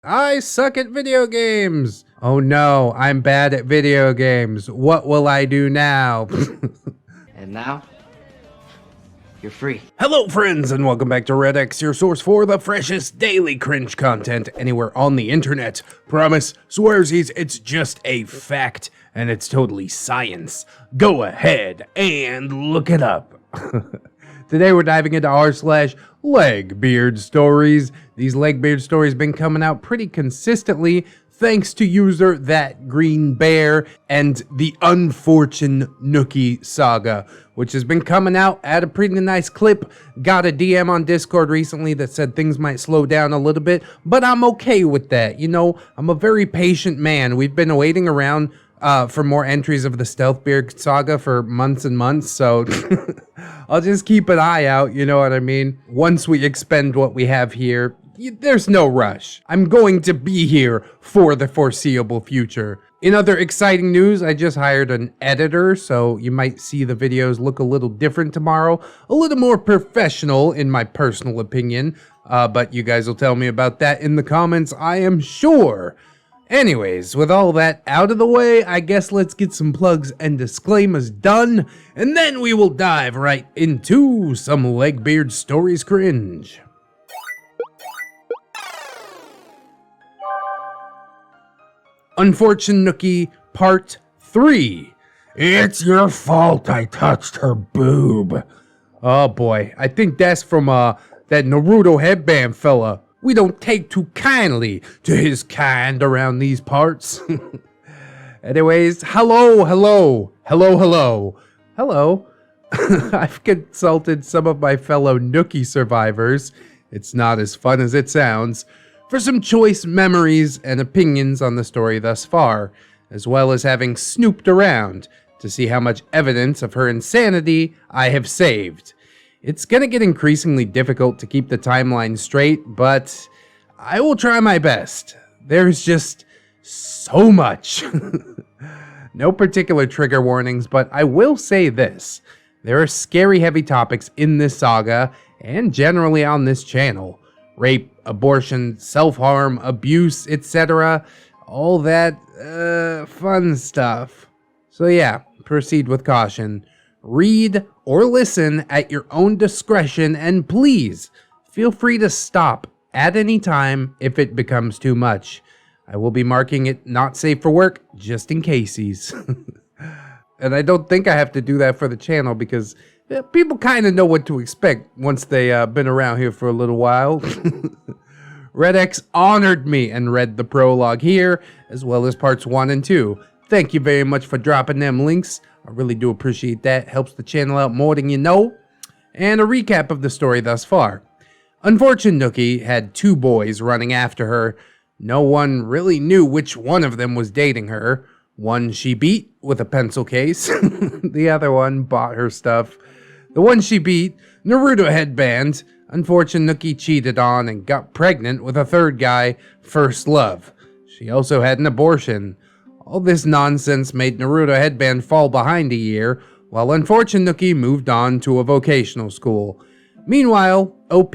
I suck at video games. Oh no, I'm bad at video games. What will I do now? And now, you're free. Hello friends and welcome back to ReddX, your source for the freshest daily cringe content anywhere on the internet. Promise, swearsies, it's just a fact and it's totally science. Go ahead and look it up. Today we're diving into rSlash LegbeardStories. These LegbeardStories been coming out pretty consistently thanks to user That Green Bear and the Unfortune Nookie saga, which has been coming out at a pretty nice clip. Got a DM on Discord recently that said things might slow down a little bit, but I'm okay with that. You know, I'm a very patient man. We've been waiting around for more entries of the Stealthbeard saga for months and months, so I'll just keep an eye out, you know what I mean? Once we expend what we have here, there's no rush. I'm going to be here for the foreseeable future. In other exciting news, I just hired an editor, so you might see the videos look a little different tomorrow. A little more professional, in my personal opinion, but you guys will tell me about that in the comments, I am sure. Anyways, with all that out of the way, I guess let's get some plugs and disclaimers done, and then we will dive right into some LegbeardStories cringe. Unfortune Nookie Part 3. It's your fault I touched her boob. Oh boy, I think that's from that Naruto headband fella. We don't take too kindly to his kind around these parts. Anyways, hello. I've consulted some of my fellow Nookie survivors, it's not as fun as it sounds, for some choice memories and opinions on the story thus far, as well as having snooped around to see how much evidence of her insanity I have saved. It's gonna get increasingly difficult to keep the timeline straight, but I will try my best. There's just so much. No particular trigger warnings, but I will say this. There are scary heavy topics in this saga, and generally on this channel. Rape, abortion, self-harm, abuse, etc. All that, fun stuff. So yeah, proceed with caution. Read or listen at your own discretion, and please feel free to stop at any time if it becomes too much. I will be marking it not safe for work just in casesies. And I don't think I have to do that for the channel because people kind of know what to expect once they been around here for a little while. ReddX honored me and read the prologue here, as well as parts 1 and 2. Thank you very much for dropping them links. I really do appreciate that. Helps the channel out more than you know. And a recap of the story thus far. Unfortune Nookie had 2 boys running after her. No one really knew which one of them was dating her. One she beat with a pencil case. The other one bought her stuff. The one she beat, Naruto headband, Unfortune Nookie cheated on and got pregnant with a third guy, First Love. She also had an abortion. All this nonsense made Naruto headband fall behind a year, while Unfortune Nookie moved on to a vocational school. Meanwhile, OP,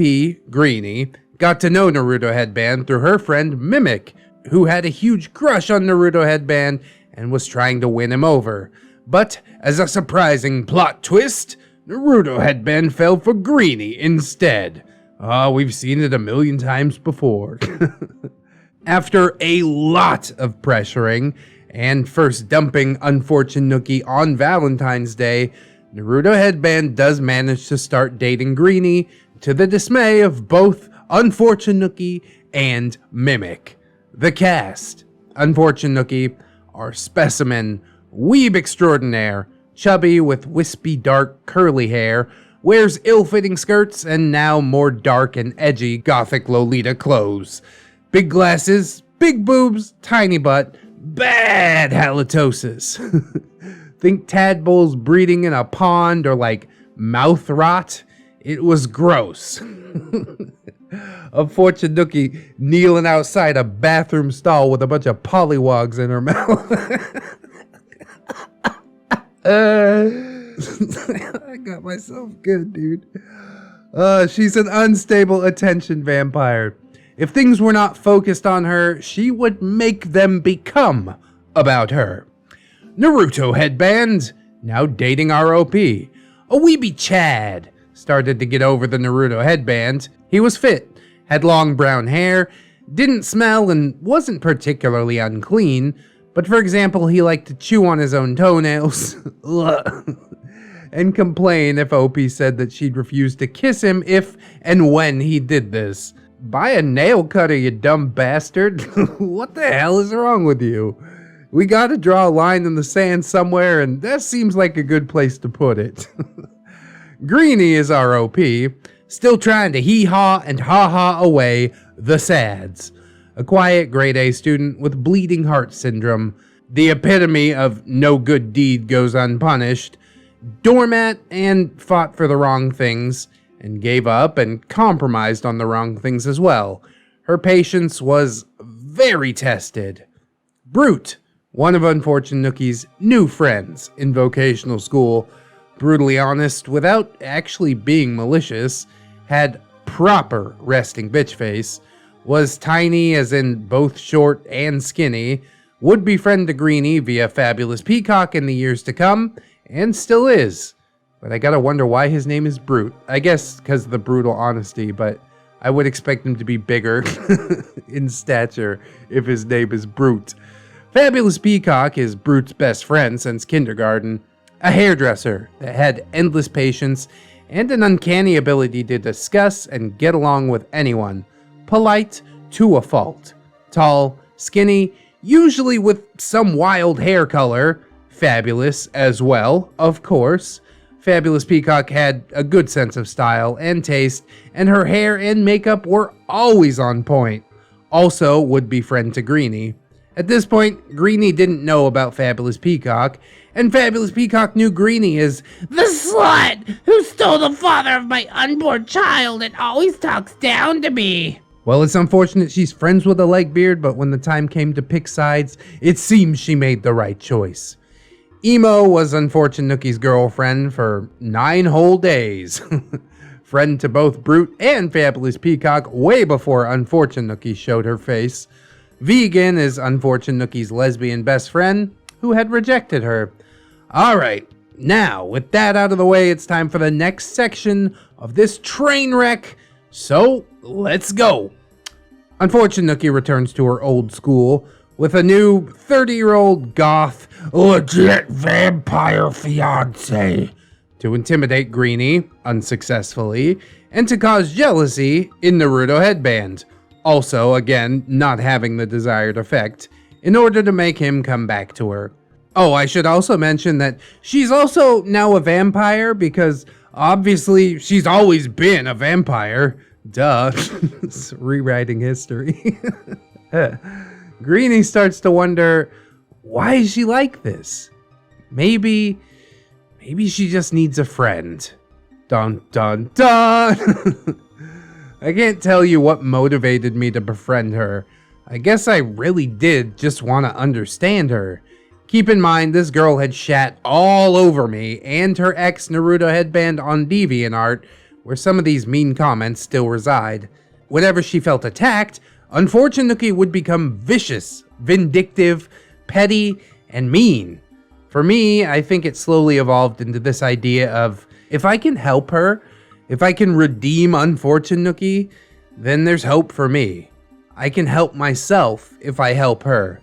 Greenie, got to know Naruto headband through her friend Mimic, who had a huge crush on Naruto headband and was trying to win him over. But, as a surprising plot twist, Naruto headband fell for Greenie instead. We've seen it a million times before. After a lot of pressuring, and first dumping Unfortune Nookie on Valentine's Day, Naruto headband does manage to start dating Greenie, to the dismay of both Unfortune Nookie and Mimic. The cast: Unfortune Nookie, our specimen, weeb extraordinaire, chubby with wispy dark curly hair, wears ill-fitting skirts and now more dark and edgy gothic Lolita clothes. Big glasses, big boobs, tiny butt, bad halitosis. Think tadpoles breeding in a pond or like mouth rot. It was gross. Unfortune Nookie kneeling outside a bathroom stall with a bunch of pollywogs in her mouth. I got myself good, dude. She's an unstable attention vampire. If things were not focused on her, she would make them become about her. Naruto headband, now dating ROP. A weeby Chad started to get over the Naruto headband. He was fit, had long brown hair, didn't smell, and wasn't particularly unclean, but for example, he liked to chew on his own toenails and complain if OP said that she'd refuse to kiss him if and when he did this. Buy a nail cutter, you dumb bastard. What the hell is wrong with you? We gotta draw a line in the sand somewhere, and that seems like a good place to put it. Greenie is ROP, still trying to hee-haw and ha-ha away the sads. A quiet grade A student with bleeding heart syndrome, the epitome of no good deed goes unpunished, doormat and fought for the wrong things, and gave up and compromised on the wrong things as well. Her patience was very tested. Brute, one of Unfortune Nookie's new friends in vocational school, brutally honest without actually being malicious, had proper resting bitch face, was tiny as in both short and skinny, would befriend a Greenie via Fabulous Peacock in the years to come, and still is. But I gotta wonder why his name is Brute. I guess because of the brutal honesty, but I would expect him to be bigger in stature if his name is Brute. Fabulous Peacock is Brute's best friend since kindergarten, a hairdresser that had endless patience and an uncanny ability to discuss and get along with anyone. Polite to a fault. Tall, skinny, usually with some wild hair color. Fabulous as well, of course. Fabulous Peacock had a good sense of style and taste, and her hair and makeup were always on point. Also would befriend to Greenie. At this point, Greenie didn't know about Fabulous Peacock, and Fabulous Peacock knew Greenie as the slut who stole the father of my unborn child and always talks down to me. Well, it's unfortunate she's friends with a Legbeard, but when the time came to pick sides, it seems she made the right choice. Emo was Unfortune Nookie's girlfriend for 9 whole days. Friend to both Brute and Fabulous Peacock way before Unfortune Nookie showed her face. Vegan is Unfortune Nookie's lesbian best friend who had rejected her. Alright, now with that out of the way, it's time for the next section of this train wreck. So, let's go. Unfortune Nookie returns to her old school with a new 30-year-old goth legit vampire fiancé to intimidate Greenie, unsuccessfully, and to cause jealousy in Naruto headband. Also, again, not having the desired effect, in order to make him come back to her. Oh, I should also mention that she's also now a vampire because obviously she's always been a vampire. Duh. Rewriting history. Greenie starts to wonder, why is she like this? Maybe she just needs a friend. Dun dun dun! I can't tell you what motivated me to befriend her. I guess I really did just want to understand her. Keep in mind, this girl had shat all over me and her ex Naruto headband on DeviantArt, where some of these mean comments still reside. Whenever she felt attacked, Unfortune Nookie would become vicious, vindictive, petty, and mean. For me, I think it slowly evolved into this idea of, if I can help her, if I can redeem Unfortune Nookie, then there's hope for me. I can help myself if I help her.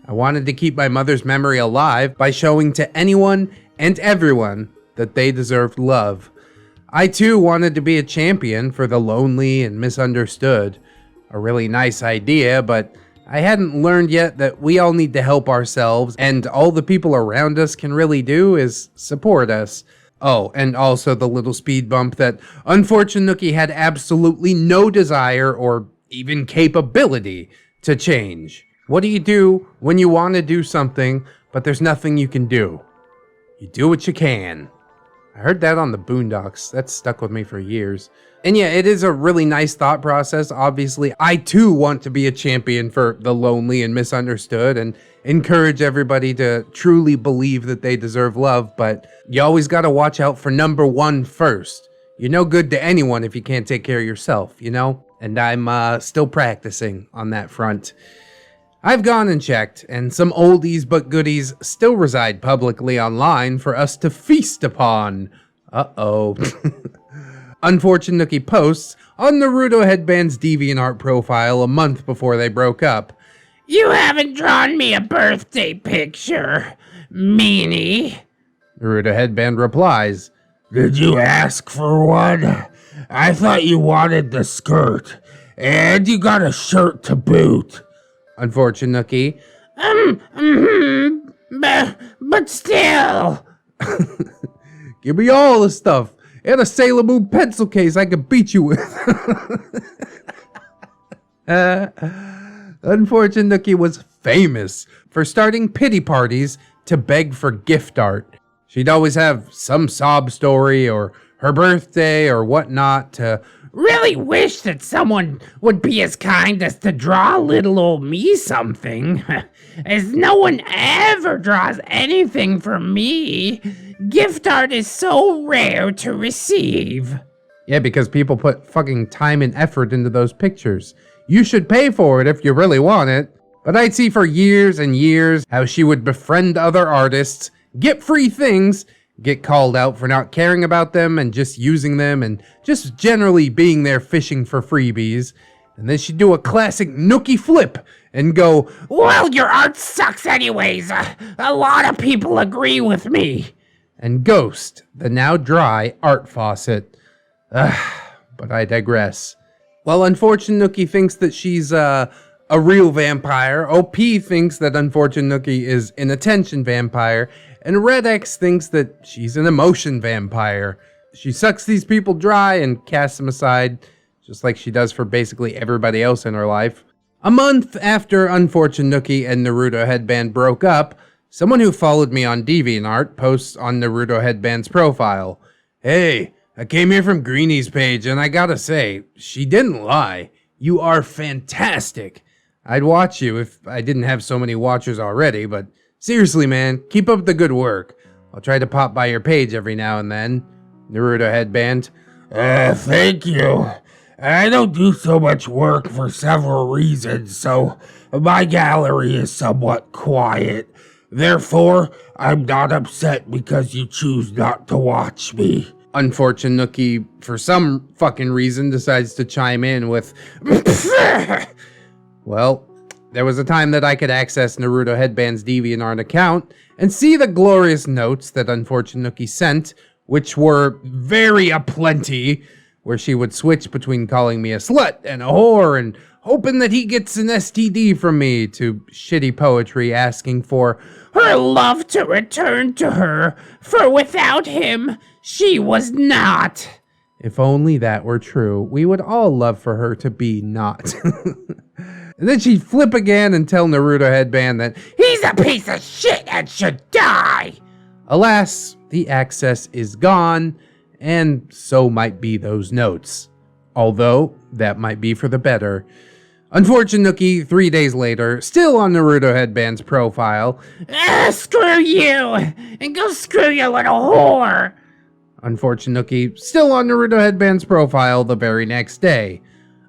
I wanted to keep my mother's memory alive by showing to anyone and everyone that they deserved love. I too wanted to be a champion for the lonely and misunderstood. A really nice idea, but I hadn't learned yet that we all need to help ourselves, and all the people around us can really do is support us. Oh, and also the little speed bump that Unfortune Nookie had absolutely no desire or even capability to change. What do you do when you want to do something, but there's nothing you can do? You do what you can. I heard that on the Boondocks. That's stuck with me for years. And yeah, it is a really nice thought process. Obviously, I too want to be a champion for the lonely and misunderstood and encourage everybody to truly believe that they deserve love, but you always gotta watch out for number one first. You're no good to anyone if you can't take care of yourself, you know? and I'm still practicing on that front. I've gone and checked, and some oldies but goodies still reside publicly online for us to feast upon. Uh-oh. Unfortune Nookie posts on Naruto Headband's DeviantArt profile a month before they broke up. You haven't drawn me a birthday picture, meanie. Naruto Headband replies, Did you ask for one? I thought you wanted the skirt, and you got a shirt to boot. Unfortune Nookie, But still. give me all the stuff and a Sailor Moon pencil case I could beat you with. Unfortune Nookie was famous for starting pity parties to beg for gift art. She'd always have some sob story or her birthday or whatnot to Really wish that someone would be as kind as to draw little old me something. As no one ever draws anything for me. Gift art is so rare to receive. Yeah, because people put fucking time and effort into those pictures. You should pay for it if you really want it. But I'd see for years and years how she would befriend other artists, get free things, get called out for not caring about them and just using them and just generally being there fishing for freebies. And then she'd do a classic Nookie flip and go, Well, your art sucks anyways. A lot of people agree with me. and ghost the now dry art faucet. But I digress. While Unfortune Nookie thinks that she's a real vampire, OP thinks that Unfortune Nookie is an attention vampire, and ReddX thinks that she's an emotion vampire. She sucks these people dry and casts them aside, just like she does for basically everybody else in her life. A month after Unfortune Nookie and Naruto Headband broke up, someone who followed me on DeviantArt posts on Naruto Headband's profile, Hey, I came here from Greenie's page, and I gotta say, she didn't lie. You are fantastic. I'd watch you if I didn't have so many watchers already, but seriously, man, keep up the good work. I'll try to pop by your page every now and then. Naruto Headband. Thank you. I don't do so much work for several reasons, so my gallery is somewhat quiet. Therefore, I'm not upset because you choose not to watch me. Unfortune Nookie, for some fucking reason, decides to chime in with, Well, there was a time that I could access Naruto Headband's DeviantArt account and see the glorious notes that Unfortune Nookie sent, which were very aplenty, where she would switch between calling me a slut and a whore and hoping that he gets an STD from me to shitty poetry asking for Her love to return to her, for without him, she was not. If only that were true, we would all love for her to be not. And then she'd flip again and tell Naruto Headband that He's a piece of shit and should die. alas, the access is gone, and so might be those notes. Although, that might be for the better. Unfortune Nookie, 3 days later, still on Naruto Headband's profile. Screw you, and go screw you, little whore. Unfortune Nookie, still on Naruto Headband's profile the very next day.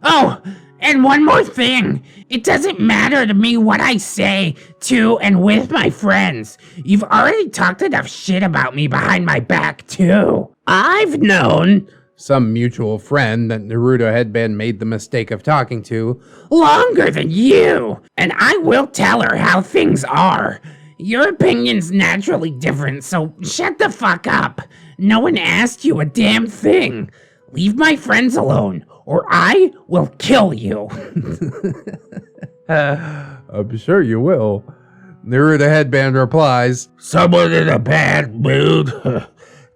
Oh, and one more thing. It doesn't matter to me what I say to and with my friends. You've already talked enough shit about me behind my back, too. I've known Some mutual friend that Naruto Headband made the mistake of talking to. longer than you, and I will tell her how things are. Your opinion's naturally different, so shut the fuck up. No one asked you a damn thing. Leave my friends alone, or I will kill you. I'm sure you will. Naruto Headband replies, Someone in a bad mood?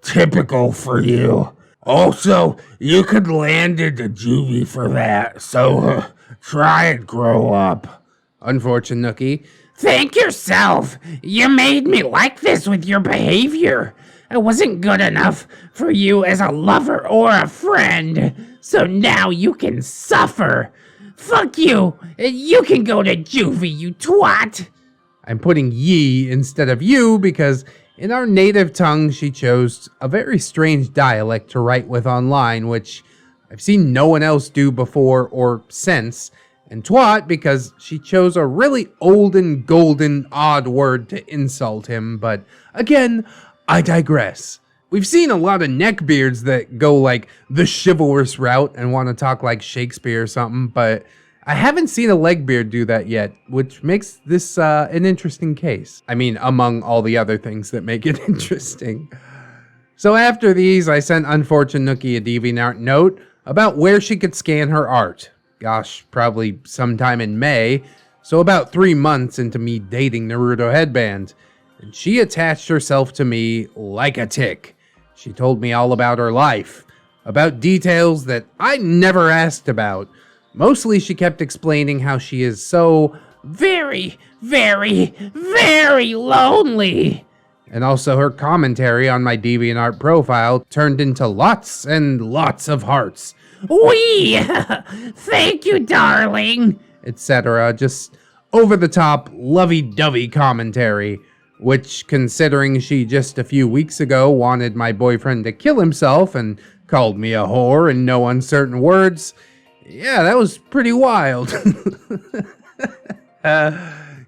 Typical for you. Also, you could land into juvie for that, so try and grow up. Unfortune Nookie, Thank yourself. You made me like this with your behavior. I wasn't good enough for you as a lover or a friend, so now you can suffer. Fuck you. You can go to juvie, you twat. I'm putting ye instead of you because in our native tongue she chose a very strange dialect to write with online, which I've seen no one else do before or since, and twat because she chose a really olden, golden, odd word to insult him, but again, I digress. We've seen a lot of neckbeards that go like the chivalrous route and want to talk like Shakespeare or something, but I haven't seen a legbeard do that yet, which makes this an interesting case. I mean, among all the other things that make it interesting. So after these, I sent Unfortune Nookie a DeviantArt note about where she could scan her art. Gosh, probably sometime in May, so about 3 months into me dating Naruto Headband. And she attached herself to me like a tick. She told me all about her life, about details that I never asked about. Mostly she kept explaining how she is so very, very, very lonely. And also her commentary on my DeviantArt profile turned into lots and lots of hearts, Wee! Thank you, darling. etc. Just over-the-top, lovey-dovey commentary, which, considering she just a few weeks ago wanted my boyfriend to kill himself and called me a whore in no uncertain words, yeah, that was pretty wild.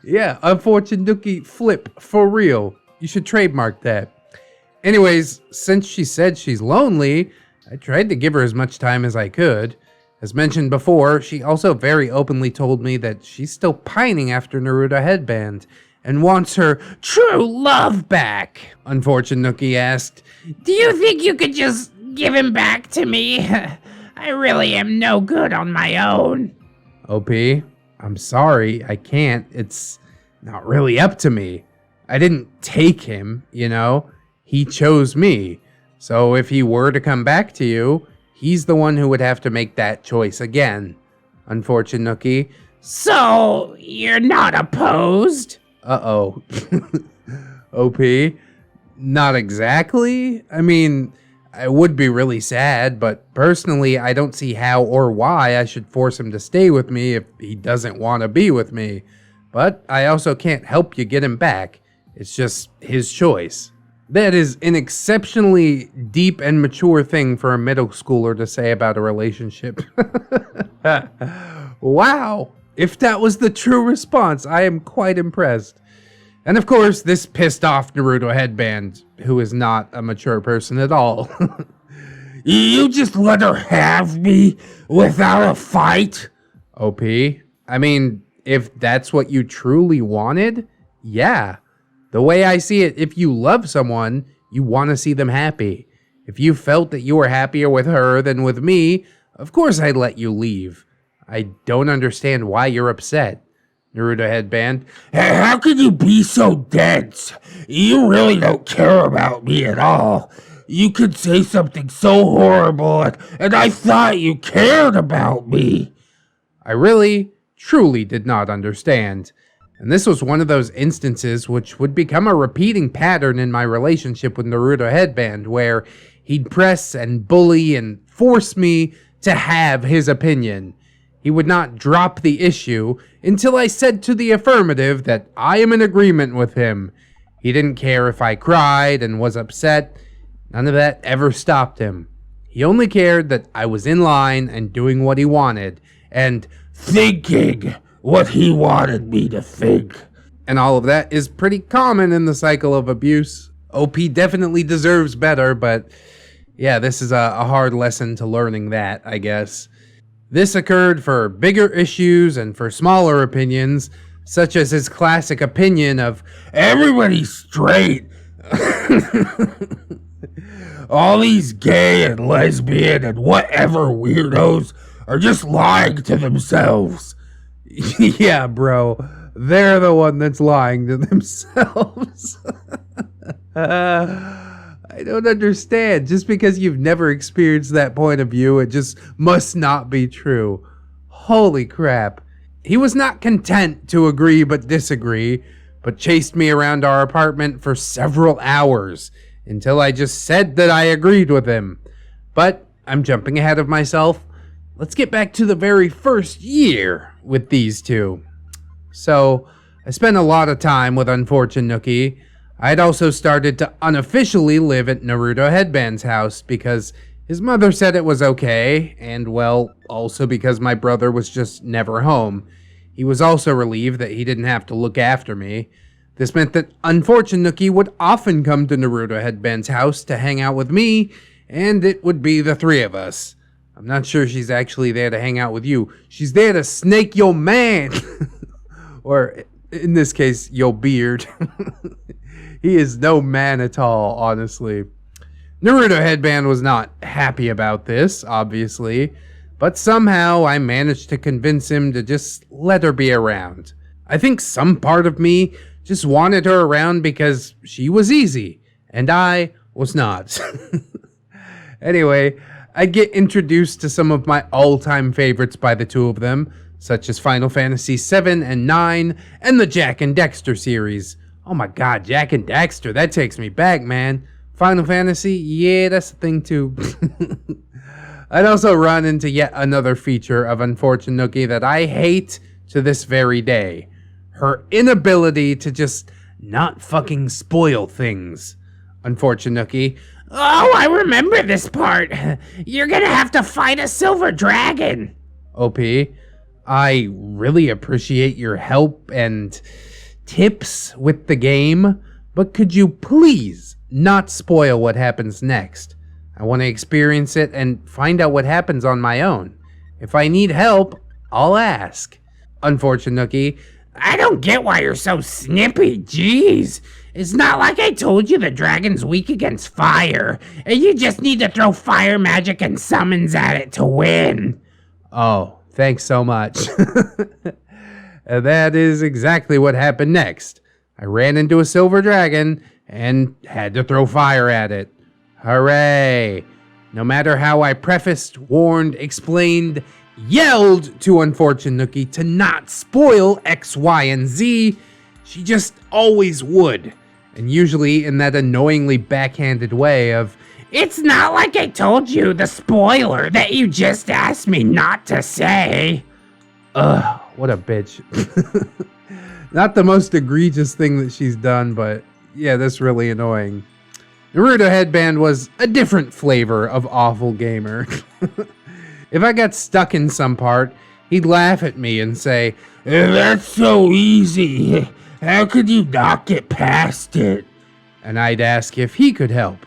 Yeah, Unfortune Nookie flip, for real. You should trademark that. Anyways, since she said she's lonely, I tried to give her as much time as I could. As mentioned before, she also very openly told me that she's still pining after Naruto Headband and wants her True love back. Unfortune Nookie asked, Do you think you could just give him back to me? I really am no good on my own. OP, I'm sorry, I can't. It's not really up to me. I didn't take him, you know? He chose me. So if he were to come back to you, he's the one who would have to make that choice again. Unfortune Nookie. So, you're not opposed? Uh-oh. OP, not exactly. I mean, I would be really sad, but personally, I don't see how or why I should force him to stay with me if he doesn't want to be with me. But I also can't help you get him back. It's just his choice. That is an exceptionally deep and mature thing for a middle schooler to say about a relationship. Wow. If that was the true response, I am quite impressed. And of course, this pissed off Naruto Headband, who is not a mature person at all. You just let her have me without a fight? OP, I mean, if that's what you truly wanted, yeah. The way I see it, if you love someone, you want to see them happy. If you felt that you were happier with her than with me, of course I'd let you leave. I don't understand why you're upset, Naruto Headband. How could you be so dense? You really don't care about me at all. You could say something so horrible, and I thought you cared about me. I really, truly did not understand. And this was one of those instances which would become a repeating pattern in my relationship with Naruto Headband, where he'd press and bully and force me to have his opinion. He would not drop the issue until I said to the affirmative that I am in agreement with him. He didn't care if I cried and was upset. None of that ever stopped him. He only cared that I was in line and doing what he wanted, and thinking what he wanted me to think. And all of that is pretty common in the cycle of abuse. OP definitely deserves better, but yeah, this is a hard lesson to learning that, I guess. This occurred for bigger issues and for smaller opinions, such as his classic opinion of everybody's straight. All these gay and lesbian and whatever weirdos are just lying to themselves. Yeah, bro. They're the one that's lying to themselves. I don't understand. Just because you've never experienced that point of view, it just must not be true. Holy crap. He was not content to agree but disagree, but chased me around our apartment for several hours until I just said that I agreed with him. But I'm jumping ahead of myself. Let's get back to the very first year with these two. So, I spent a lot of time with Unfortune Nookie. I'd also started to unofficially live at Naruto Headband's house because His mother said it was okay, and well, also because my brother was just never home. He was also relieved that he didn't have to look after me. This meant that Unfortune Nookie would often come to Naruto Headband's house to hang out with me, and it would be the three of us. I'm not sure she's actually there to hang out with you. She's there to snake your man. Or, in this case, your beard. He is no man at all, honestly. Naruto Headband was not happy about this, obviously, but somehow I managed to convince him to just let her be around. I think some part of me just wanted her around because she was easy, and I was not. Anyway, I get introduced to some of my all-time favorites by the two of them, such as Final Fantasy 7 and 9, and the Jak and Daxter series. Oh my god, Jak and Daxter, that takes me back, man. Final Fantasy, yeah, that's the thing too. I'd also run into yet another feature of Unfortune Nookie that I hate to this very day. Her inability to just not fucking spoil things. Unfortune Nookie. Oh, I remember this part. You're gonna have to fight a silver dragon. OP, I really appreciate your help and tips with the game, but could you please not spoil what happens next? I want to experience it and find out what happens on my own. If I need help, I'll ask. Unfortune Nookie. I don't get why you're so snippy, jeez. It's not like I told you the dragon's weak against fire, and you just need to throw fire magic and summons at it to win. Oh, thanks so much. And that is exactly what happened next. I ran into a silver dragon and had to throw fire at it. Hooray! No matter how I prefaced, warned, explained, yelled to Unfortune Nookie to not spoil X, Y, and Z, she just always would. And usually in that annoyingly backhanded way of, it's not like I told you the spoiler that you just asked me not to say. Ugh, what a bitch. Not the most egregious thing that she's done, but yeah, that's really annoying. Naruto Headband was a different flavor of awful gamer. If I got stuck in some part, he'd laugh at me and say, That's so easy. How could you not get past it? And I'd ask if he could help.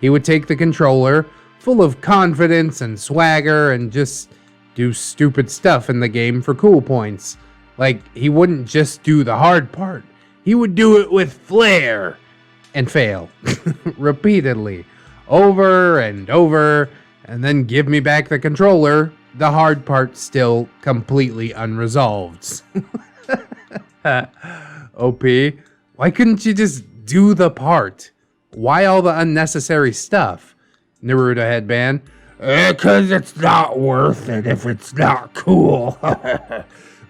He would take the controller, full of confidence and swagger, and just do stupid stuff in the game for cool points. Like, he wouldn't just do the hard part. He would do it with flair. And fail. Repeatedly. Over and over. And then give me back the controller. The hard part still completely unresolved. OP, why couldn't you just do the part? Why all the unnecessary stuff? Naruto Headband. 'Cause it's not worth it if it's not cool.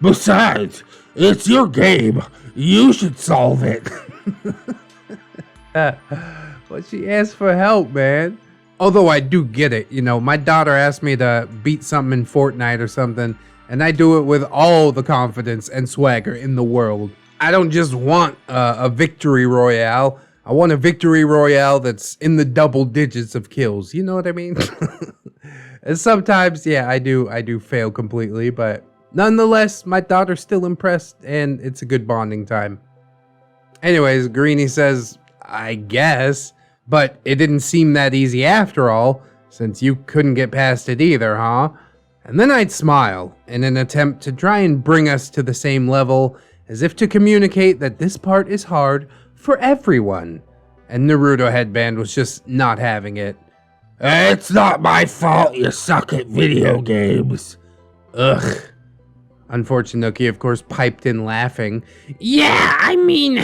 Besides, it's your game. You should solve it. Well, she asked for help, man. Although I do get it. You know, my daughter asked me to beat something in Fortnite or something, and I do it with all the confidence and swagger in the world. I don't just want a victory royale. I want a victory royale that's in the double digits of kills. You know what I mean? And sometimes, yeah, I do fail completely, but nonetheless, my daughter's still impressed, and it's a good bonding time. Anyways, Greenie says, I guess, but it didn't seem that easy after all, since you couldn't get past it either, huh? And then I'd smile in an attempt to try and bring us to the same level, as if to communicate that this part is hard for everyone. And Naruto Headband was just not having it. It's not my fault you suck at video games. Ugh. Unfortune Nookie, of course, piped in laughing. Yeah, I mean,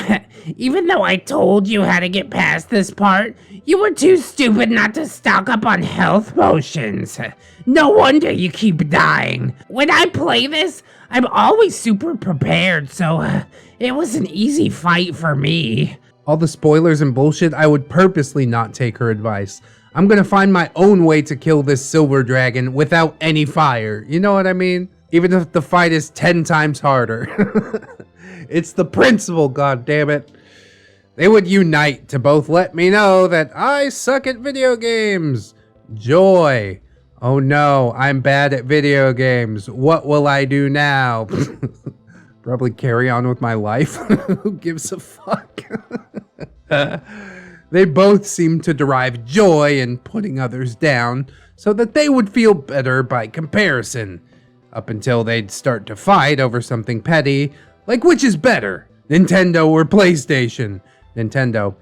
even though I told you how to get past this part, you were too stupid not to stock up on health potions. No wonder you keep dying. When I play this, I'm always super prepared, so it was an easy fight for me. All the spoilers and bullshit, I would purposely not take her advice. I'm gonna find my own way to kill this silver dragon without any fire. You know what I mean? Even if the fight is 10 times harder. It's the principle, goddammit. They would unite to both let me know that I suck at video games. Joy. Oh no, I'm bad at video games. What will I do now? Probably carry on with my life. Who gives a fuck? They both seem to derive joy in putting others down so that they would feel better by comparison, up until they'd start to fight over something petty, like which is better, Nintendo or PlayStation. Nintendo.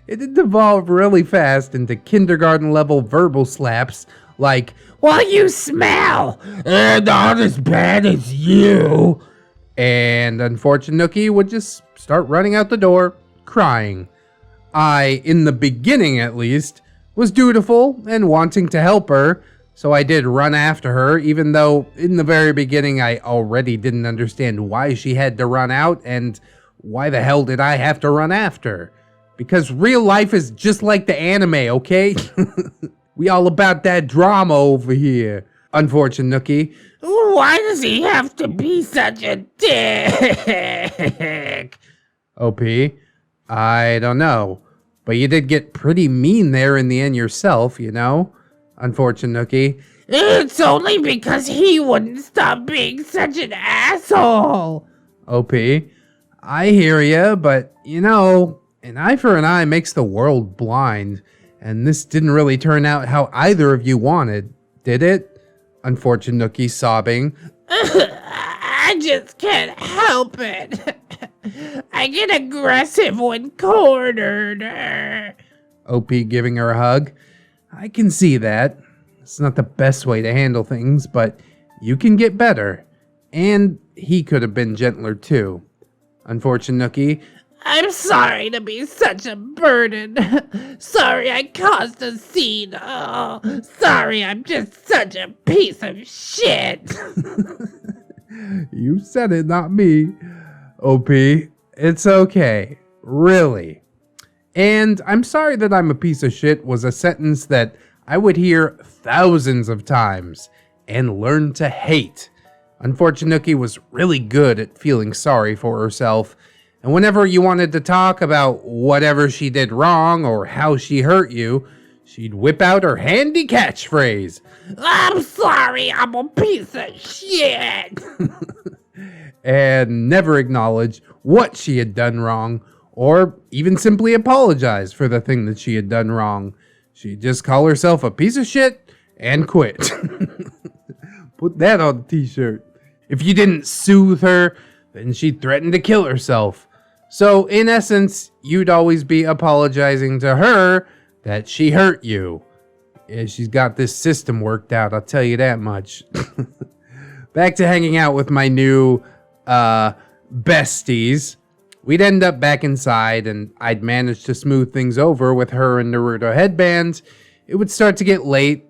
It did evolve really fast into kindergarten level verbal slaps like, Well, you smell! Not as bad as you. and Unfortune Nookie would just start running out the door, crying. I, in the beginning at least, was dutiful and wanting to help her, so I did run after her, even though in the very beginning I already didn't understand why she had to run out and why the hell did I have to run after? Because real life is just like the anime, okay? We all about that drama over here. Unfortune Nookie. Why does he have to be such a dick? OP, I don't know. But you did get pretty mean there in the end yourself, you know? Unfortune Nookie. It's only because he wouldn't stop being such an asshole. OP, I hear ya, but you know, an eye for an eye makes the world blind, and this didn't really turn out how either of you wanted, did it? Unfortune Nookie sobbing. I just can't help it. I get aggressive when cornered. OP giving her a hug. I can see that. It's not the best way to handle things, but you can get better. And he could have been gentler too. Unfortune Nookie. I'm sorry to be such a burden. Sorry I caused a scene. Oh, sorry I'm just such a piece of shit. You said it, not me. OP, it's okay. Really. And I'm sorry that I'm a piece of shit was a sentence that I would hear thousands of times and learn to hate. Unfortune Nookie was really good at feeling sorry for herself, and whenever you wanted to talk about whatever she did wrong or how she hurt you, she'd whip out her handy catchphrase. I'm sorry, I'm a piece of shit. And never acknowledge what she had done wrong, or even simply apologize for the thing that she had done wrong. She'd just call herself a piece of shit and quit. Put that on the t-shirt. If you didn't soothe her, then she'd threaten to kill herself. So, in essence, you'd always be apologizing to her that she hurt you. Yeah, she's got this system worked out, I'll tell you that much. Back to hanging out with my new, besties. We'd end up back inside, and I'd managed to smooth things over with her and Naruto headbands. It would start to get late.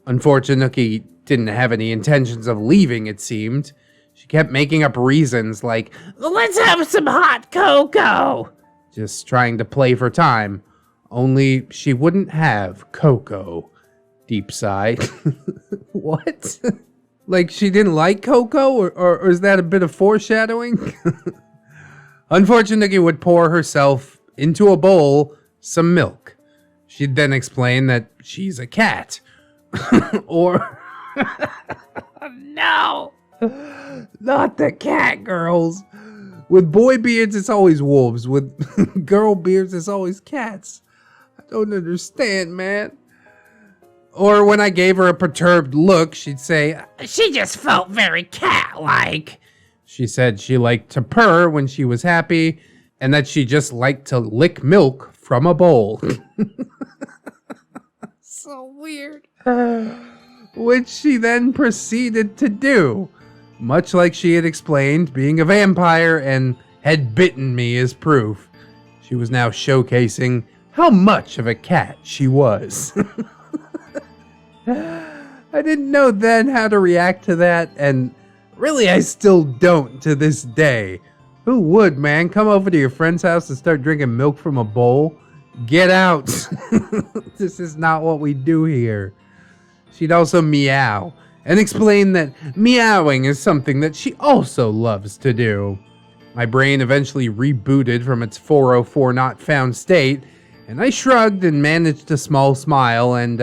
Unfortune Nookie didn't have any intentions of leaving, it seemed. She kept making up reasons like, Let's have some hot cocoa. just trying to play for time. Only she wouldn't have cocoa. Deep sigh. What? Like she didn't like cocoa? Or is that a bit of foreshadowing? Unfortune Nookie would pour herself into a bowl some milk. She'd then explain that she's a cat. Or... No. Not the cat girls. With boy beards, it's always wolves. With girl beards, it's always cats. I don't understand, man. Or when I gave her a perturbed look, she'd say, She just felt very cat-like. she said she liked to purr when she was happy, and that she just liked to lick milk from a bowl. So weird. Which she then proceeded to do. Much like she had explained, being a vampire and had bitten me as proof. She was now showcasing how much of a cat she was. I didn't know then how to react to that, and really I still don't to this day. Who would, man? Come over to your friend's house and start drinking milk from a bowl? Get out. This is not what we do here. She'd also meow and explain that meowing is something that she also loves to do. My brain eventually rebooted from its 404 not found state, and I shrugged and managed a small smile and,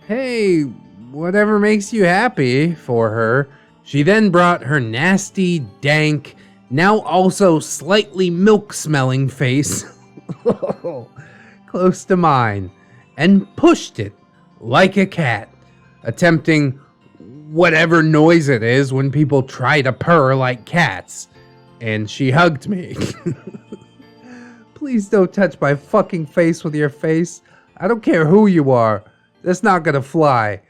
hey, whatever makes you happy for her. She then brought her nasty, dank, now also slightly milk-smelling face close to mine and pushed it like a cat, attempting whatever noise it is when people try to purr like cats. And she hugged me. Please don't touch my fucking face with your face. I don't care who you are. That's not gonna fly.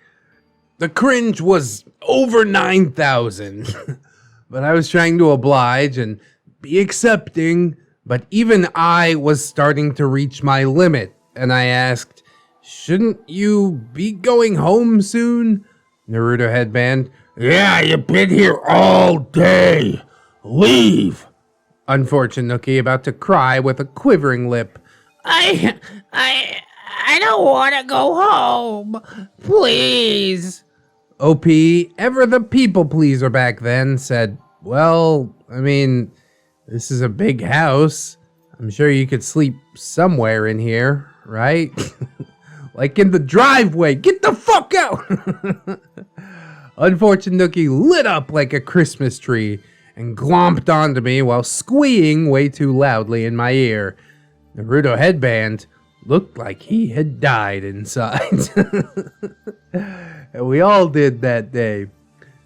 The cringe was over 9,000. But I was trying to oblige and be accepting. But even I was starting to reach my limit. And I asked, shouldn't you be going home soon? Naruto headband. Yeah, you've been here all day. Leave. Unfortune Nookie about to cry with a quivering lip. I don't want to go home. Please. OP, ever the people pleaser back then, said, well, I mean, this is a big house. I'm sure you could sleep somewhere in here, right? Like in the driveway. Get the fuck out! Unfortune Nookie lit up like a Christmas tree and glomped onto me while squeeing way too loudly in my ear. Naruto headband looked like he had died inside. And we all did that day.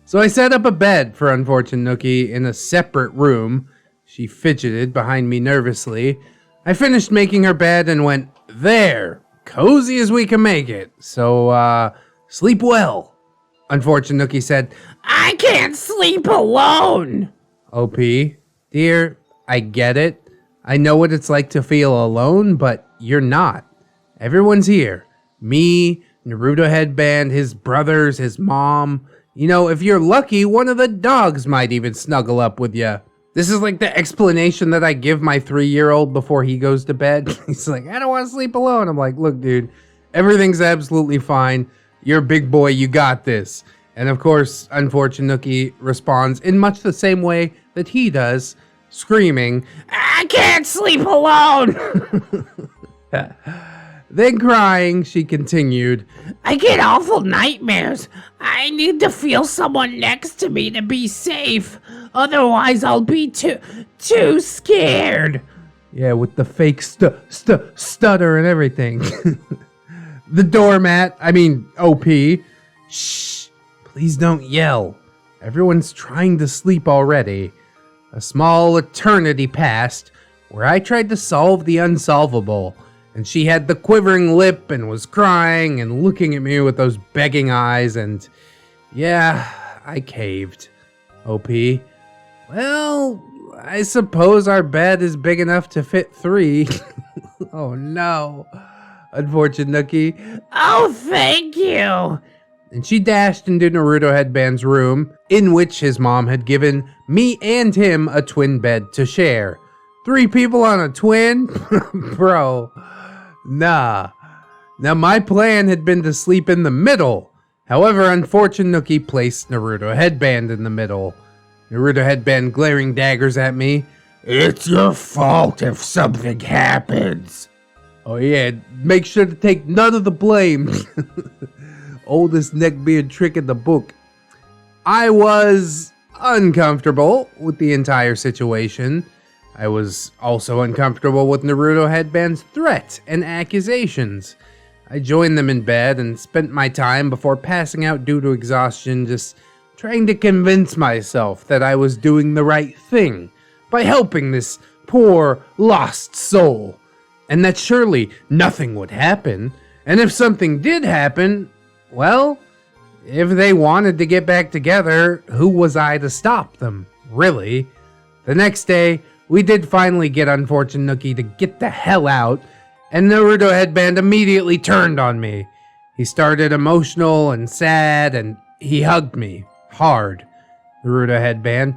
So I set up a bed for Unfortune Nookie in a separate room. She fidgeted behind me nervously. I finished making her bed and went, there, cozy as we can make it. So, sleep well. Unfortune Nookie said, I can't sleep alone. OP, dear, I get it. I know what it's like to feel alone, but you're not. Everyone's here. Me, Naruto headband, his brothers, his mom. You know, if you're lucky, one of the dogs might even snuggle up with you. This is like the explanation that I give my 3-year-old before he goes to bed. He's like, I don't want to sleep alone. I'm like, look, dude, everything's absolutely fine. You're a big boy. You got this. And of course, Unfortune Nookie responds in much the same way that he does, screaming, I can't sleep alone. Then crying, she continued, I get awful nightmares. I need to feel someone next to me to be safe. Otherwise, I'll be too scared. yeah, with the fake stutter and everything. The doormat, OP. Shh, please don't yell. Everyone's trying to sleep already. A small eternity passed where I tried to solve the unsolvable, and she had the quivering lip and was crying and looking at me with those begging eyes, and yeah, I caved. OP, well, I suppose our bed is big enough to fit 3. Oh no. Unfortune Nookie. Oh, thank you. And she dashed into Naruto headband's room, in which his mom had given me and him a twin bed to share. 3 people on a twin? Bro, nah. Now my plan had been to sleep in the middle. However, Unfortune Nookie placed Naruto headband in the middle. Naruto headband glaring daggers at me. It's your fault if something happens. Oh yeah, make sure to take none of the blame. Oldest neckbeard trick in the book. I was uncomfortable with the entire situation. I was also uncomfortable with Naruto headband's threat and accusations. I joined them in bed and spent my time before passing out due to exhaustion just trying to convince myself that I was doing the right thing by helping this poor lost soul, and that surely nothing would happen, and if something did happen, well, if they wanted to get back together, who was I to stop them, really? The next day, we did finally get Unfortune Nookie to get the hell out, and Naruto headband immediately turned on me. He started emotional and sad, and he hugged me hard. Naruto headband.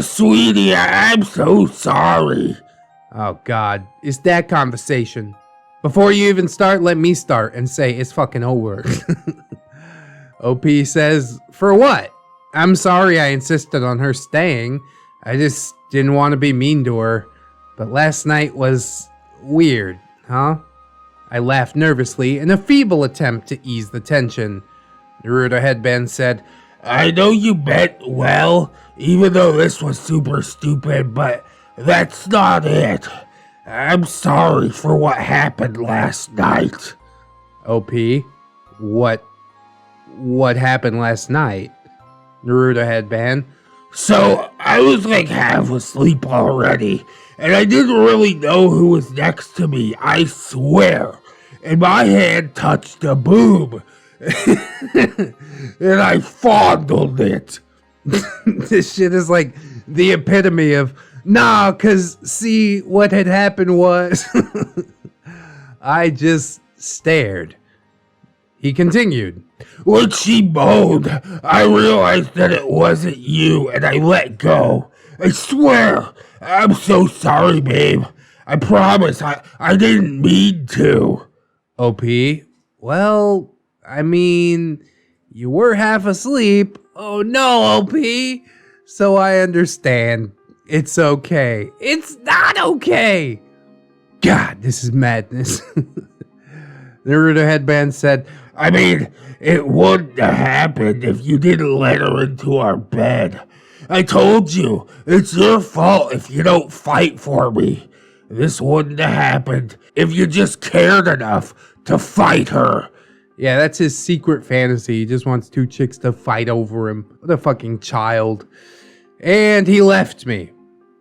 Sweetie, I'm so sorry. Oh God, it's that conversation. Before you even start, let me start and say it's fucking over. OP says, for what? I'm sorry I insisted on her staying. I just didn't want to be mean to her. But last night was weird, huh? I laughed nervously in a feeble attempt to ease the tension. Naruto Headband said, I know you meant well, even though this was super stupid, but that's not it. I'm sorry for what happened last night. OP, what happened last night? Naruto Headband. So, I was like half asleep already, and I didn't really know who was next to me, I swear. And my hand touched a boob. And I fondled it. This shit is like the epitome of, nah, cause see, what had happened was, I just stared. He continued. When she moaned, I realized that it wasn't you, and I let go. I swear, I'm so sorry, babe. I promise, I didn't mean to. OP, well, I mean, you were half asleep. Oh no, OP. So I understand. It's okay. It's not okay. God, this is madness. Naruto Headband said, I mean, it wouldn't have happened if you didn't let her into our bed. I told you, it's your fault if you don't fight for me. This wouldn't have happened if you just cared enough to fight her. Yeah, that's his secret fantasy. He just wants two chicks to fight over him. What a fucking child. And he left me.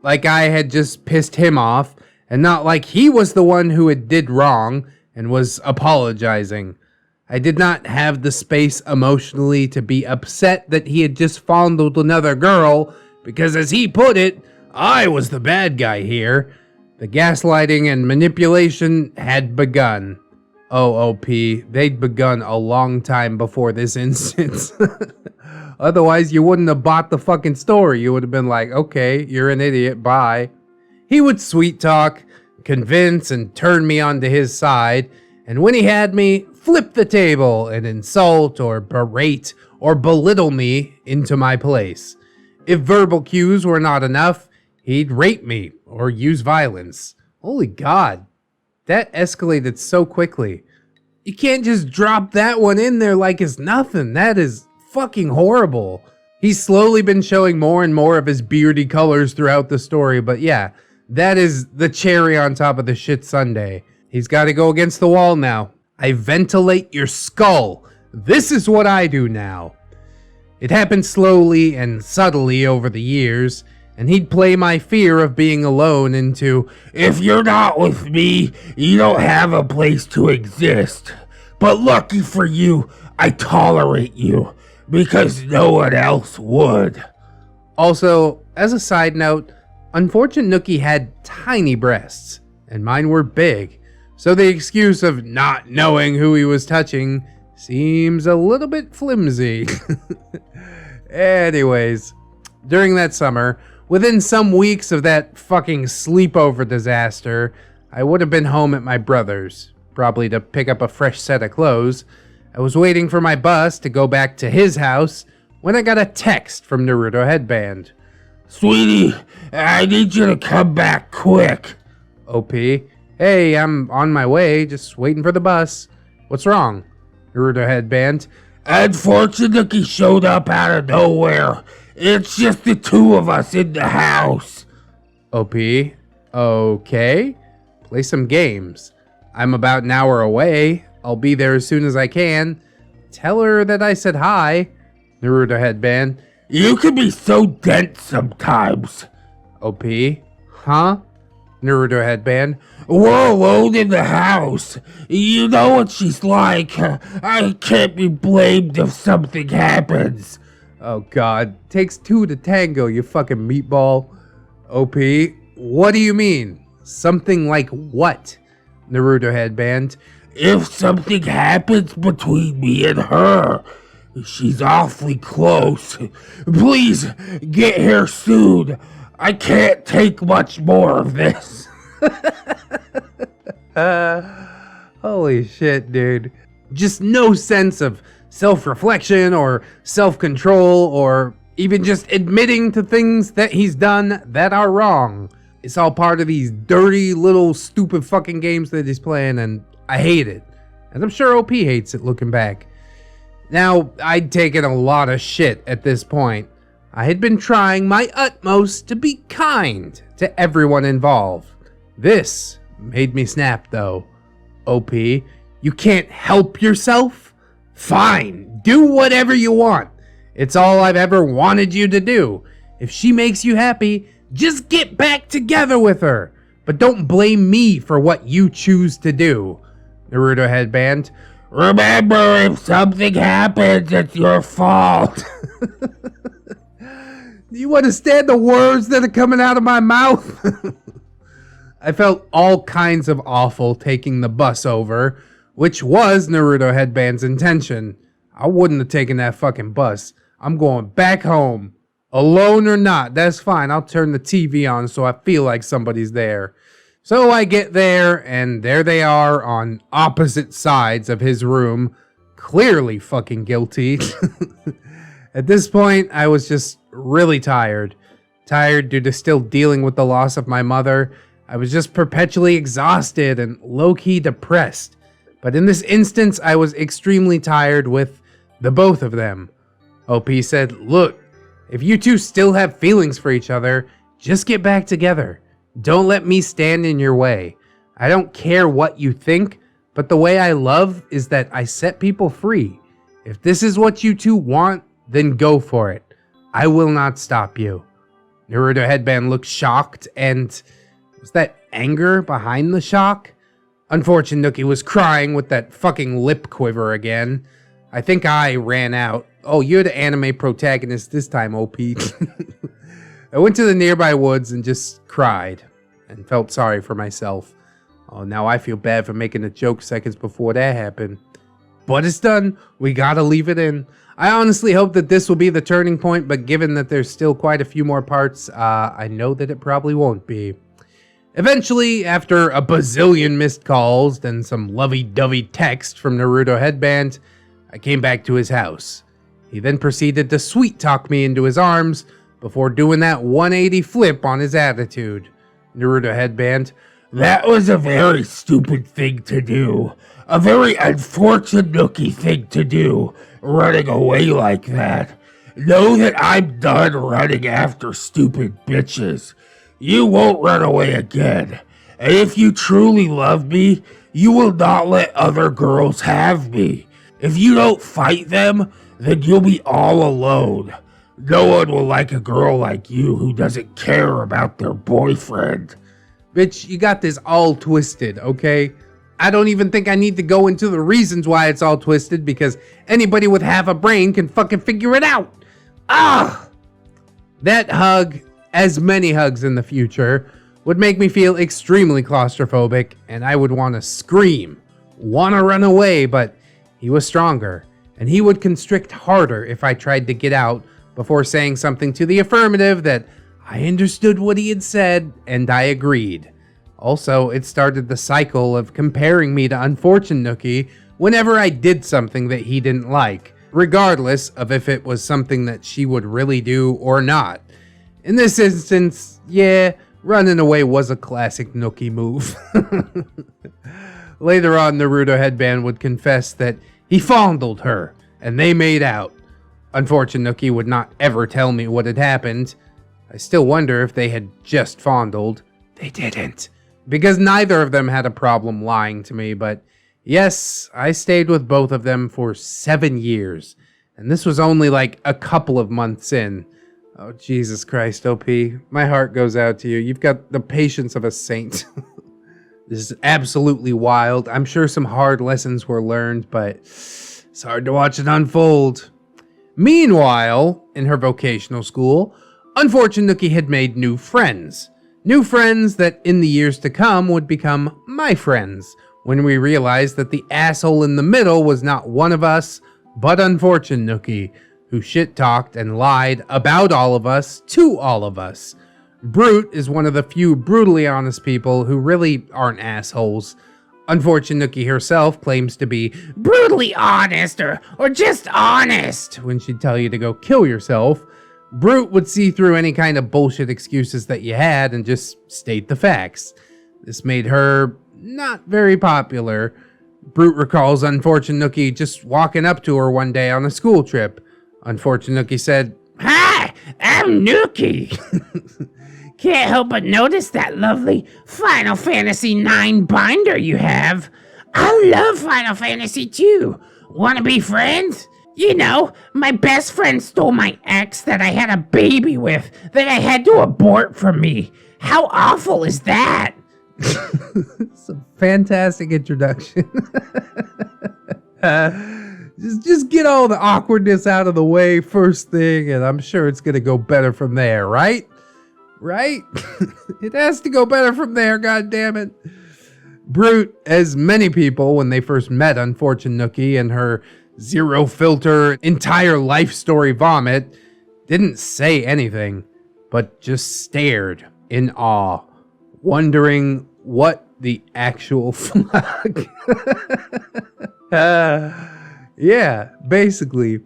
Like I had just pissed him off, and not like he was the one who had did wrong and was apologizing. I did not have the space emotionally to be upset that he had just fondled another girl, because as he put it, I was the bad guy here. The gaslighting and manipulation had begun. OOP, they'd begun a long time before this instance. Otherwise, you wouldn't have bought the fucking story. You would have been like, okay, you're an idiot, bye. He would sweet talk, convince, and turn me onto his side, and when he had me, flip the table and insult or berate or belittle me into my place. If verbal cues were not enough, he'd rape me or use violence. Holy God, that escalated so quickly. You can't just drop that one in there like it's nothing. That is fucking horrible. He's slowly been showing more and more of his beardy colors throughout the story, but yeah, that is the cherry on top of the shit sundae. He's got to go against the wall now. I ventilate your skull. This is what I do now. It happened slowly and subtly over the years, and he'd play my fear of being alone into, if you're not with me, you don't have a place to exist. But lucky for you, I tolerate you, because no one else would. Also, as a side note, Unfortune Nookie had tiny breasts, and mine were big, so the excuse of not knowing who he was touching seems a little bit flimsy. Anyways, during that summer, within some weeks of that fucking sleepover disaster, I would have been home at my brother's, probably to pick up a fresh set of clothes. I was waiting for my bus to go back to his house when I got a text from Naruto Headband. Sweetie, I need you to come back quick. OP, hey, I'm on my way, just waiting for the bus. What's wrong? Naruto Headband. Unfortune Nookie showed up out of nowhere. It's just the two of us in the house. OP, okay. Play some games. I'm about an hour away. I'll be there as soon as I can. Tell her that I said hi. Naruto Headband. You can be so dense sometimes. OP, huh? Naruto Headband. We're alone in the house. You know what she's like. I can't be blamed if something happens. Oh God, takes two to tango, you fucking meatball. OP, what do you mean? Something like what? Naruto Headband. If something happens between me and her, she's awfully close. Please get here soon. I can't take much more of this. Holy shit, dude. Just no sense of self-reflection or self-control or even just admitting to things that he's done that are wrong. It's all part of these dirty little stupid fucking games that he's playing, and I hate it. And I'm sure OP hates it looking back. Now, I'd taken a lot of shit at this point. I had been trying my utmost to be kind to everyone involved. This made me snap though. OP, you can't help yourself? Fine, do whatever you want. It's all I've ever wanted you to do. If she makes you happy, just get back together with her. But don't blame me for what you choose to do. Naruto headband. Remember, if something happens, it's your fault. Do you understand the words that are coming out of my mouth? I felt all kinds of awful taking the bus over, which was Naruto headband's intention. I wouldn't have taken that fucking bus. I'm going back home. Alone or not, that's fine. I'll turn the TV on so I feel like somebody's there. So I get there, and there they are on opposite sides of his room, clearly fucking guilty. At this point, I was just really tired. Tired due to still dealing with the loss of my mother. I was just perpetually exhausted and low-key depressed. But in this instance, I was extremely tired with the both of them. OP said, look, if you two still have feelings for each other, just get back together. Don't let me stand in your way. I don't care what you think, but the way I love is that I set people free. If this is what you two want, then go for it. I will not stop you. Naruto headband looked shocked, and was that anger behind the shock? Unfortune Nookie was crying with that fucking lip quiver again. I think I ran out. Oh, you're the anime protagonist this time, OP. I went to the nearby woods and just cried and felt sorry for myself. Oh, now I feel bad for making a joke seconds before that happened. But it's done. We gotta leave it in. I honestly hope that this will be the turning point, but given that there's still quite a few more parts, I know that it probably won't be. Eventually, after a bazillion missed calls and some lovey-dovey text from Naruto headband, I came back to his house. He then proceeded to sweet-talk me into his arms before doing that 180 flip on his attitude. Naruto headband. That was a very stupid thing to do. A very unfortunate Nookie thing to do, running away like that. Know that I'm done running after stupid bitches. You won't run away again. And if you truly love me, you will not let other girls have me. If you don't fight them, then you'll be all alone. No one will like a girl like you who doesn't care about their boyfriend. Bitch, you got this all twisted, okay? I don't even think I need to go into the reasons why it's all twisted, because anybody with half a brain can fucking figure it out. Ah! That hug, as many hugs in the future, would make me feel extremely claustrophobic, and I would want to scream, want to run away, but he was stronger, and he would constrict harder if I tried to get out before saying something to the affirmative that I understood what he had said, and I agreed. Also, it started the cycle of comparing me to Unfortune Nookie whenever I did something that he didn't like, regardless of if it was something that she would really do or not. In this instance, yeah, running away was a classic Nookie move. Later on, Naruto headband would confess that he fondled her, and they made out. Unfortune Nookie would not ever tell me what had happened. I still wonder if they had just fondled. They didn't, because neither of them had a problem lying to me, but yes, I stayed with both of them for 7 years, and this was only like a couple of months in. Oh, Jesus Christ, OP. My heart goes out to you. You've got the patience of a saint. This is absolutely wild. I'm sure some hard lessons were learned, but it's hard to watch it unfold. Meanwhile, in her vocational school, Unfortune Nookie had made new friends. New friends that in the years to come would become my friends, when we realized that the asshole in the middle was not one of us, but Unfortune Nookie, who shit-talked and lied about all of us to all of us. Brute is one of the few brutally honest people who really aren't assholes. Unfortune Nookie herself claims to be Brutally honest or just honest. when she'd tell you to go kill yourself. Brute would see through any kind of bullshit excuses that you had and just state the facts. This made her not very popular. Brute recalls Unfortune Nookie just walking up to her one day on a school trip. Unfortune Nookie said, Hi, I'm Nookie. Can't help but notice that lovely Final Fantasy IX binder you have. I love Final Fantasy too. Wanna be friends? You know, my best friend stole my ex that I had a baby with that I had to abort from me. How awful is that? It's a fantastic introduction. Just get all the awkwardness out of the way first thing, and I'm sure it's gonna go better from there, right? Right? It has to go better from there, goddammit. Brute, as many people when they first met Unfortune Nookie and her zero filter entire life story vomit, didn't say anything, but just stared in awe, wondering what the actual fuck. Yeah, basically.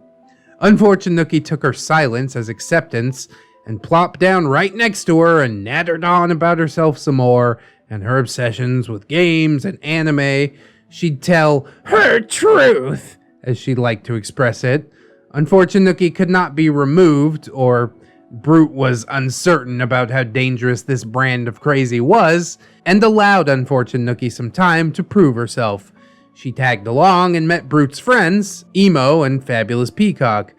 Unfortune Nookie took her silence as acceptance and plopped down right next to her and nattered on about herself some more and her obsessions with games and anime. She'd tell her truth, as she liked to express it. Unfortune Nookie could not be removed, or Brute was uncertain about how dangerous this brand of crazy was, and allowed Unfortune Nookie some time to prove herself. She tagged along and met Brute's friends, Emo and Fabulous Peacock.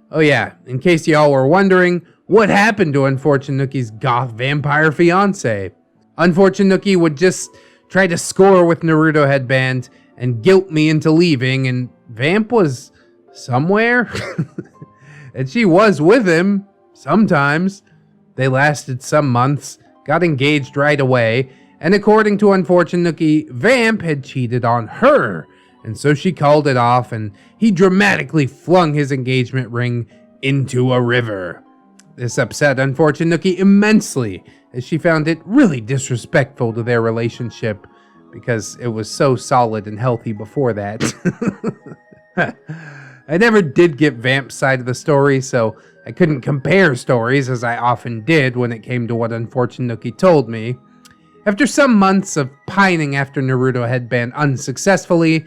Oh yeah, in case y'all were wondering, what happened to Unfortune Nookie's goth vampire fiancé? Unfortune Nookie would just try to score with Naruto Headband and guilt me into leaving, and Vamp was somewhere? And she was with him, sometimes. They lasted some months, got engaged right away, and according to Unfortune Nookie, Vamp had cheated on her, and so she called it off, and he dramatically flung his engagement ring into a river. This upset Unfortune Nookie immensely, as she found it really disrespectful to their relationship, because it was so solid and healthy before that. I never did get Vamp's side of the story, so I couldn't compare stories as I often did when it came to what Unfortune Nookie told me. After some months of pining after Naruto Headband unsuccessfully,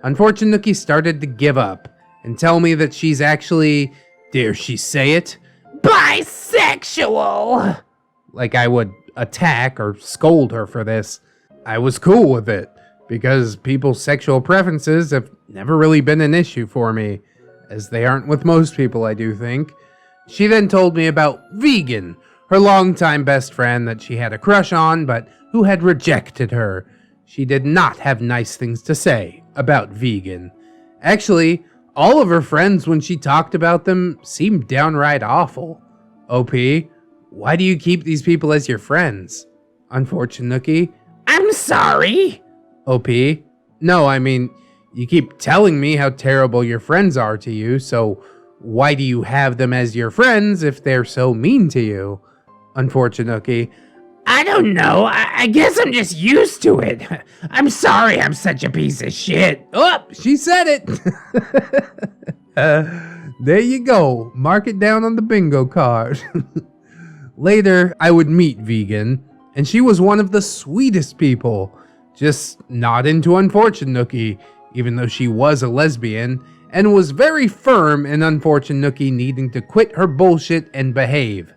Unfortune Nookie started to give up and tell me that she's actually, dare she say it, bisexual! Like I would attack or scold her for this. I was cool with it, because people's sexual preferences have never really been an issue for me, as they aren't with most people, I do think. She then told me about Vegan, her longtime best friend that she had a crush on, but who had rejected her. She did not have nice things to say about Vegan. Actually, all of her friends, when she talked about them, seemed downright awful. OP, why do you keep these people as your friends? Unfortune Nookie, I'm sorry. OP, no, I mean, you keep telling me how terrible your friends are to you, so why do you have them as your friends if they're so mean to you? Unfortune Nookie, I don't know. I guess I'm just used to it. I'm sorry I'm such a piece of shit. Oh, she said it. There you go. Mark it down on the bingo card. Later, I would meet Vegan, and she was one of the sweetest people. Just not into Unfortune Nookie, even though she was a lesbian, and was very firm in Unfortune Nookie needing to quit her bullshit and behave.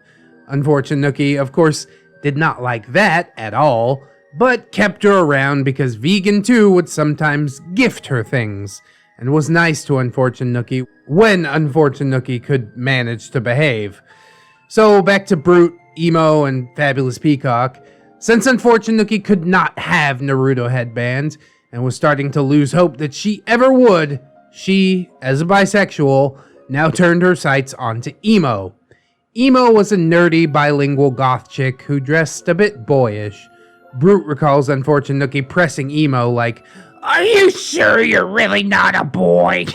Unfortune Nookie, of course, did not like that at all, but kept her around because Vegan too would sometimes gift her things, and was nice to Unfortune Nookie when Unfortune Nookie could manage to behave. So back to Brute, Emo, and Fabulous Peacock. Since Unfortune Nookie could not have Naruto Headband, and was starting to lose hope that she ever would, she, as a bisexual, now turned her sights onto Emo. Emo was a nerdy bilingual goth chick who dressed a bit boyish. Brute recalls Unfortune Nookie pressing Emo like, Are you sure you're really not a boy?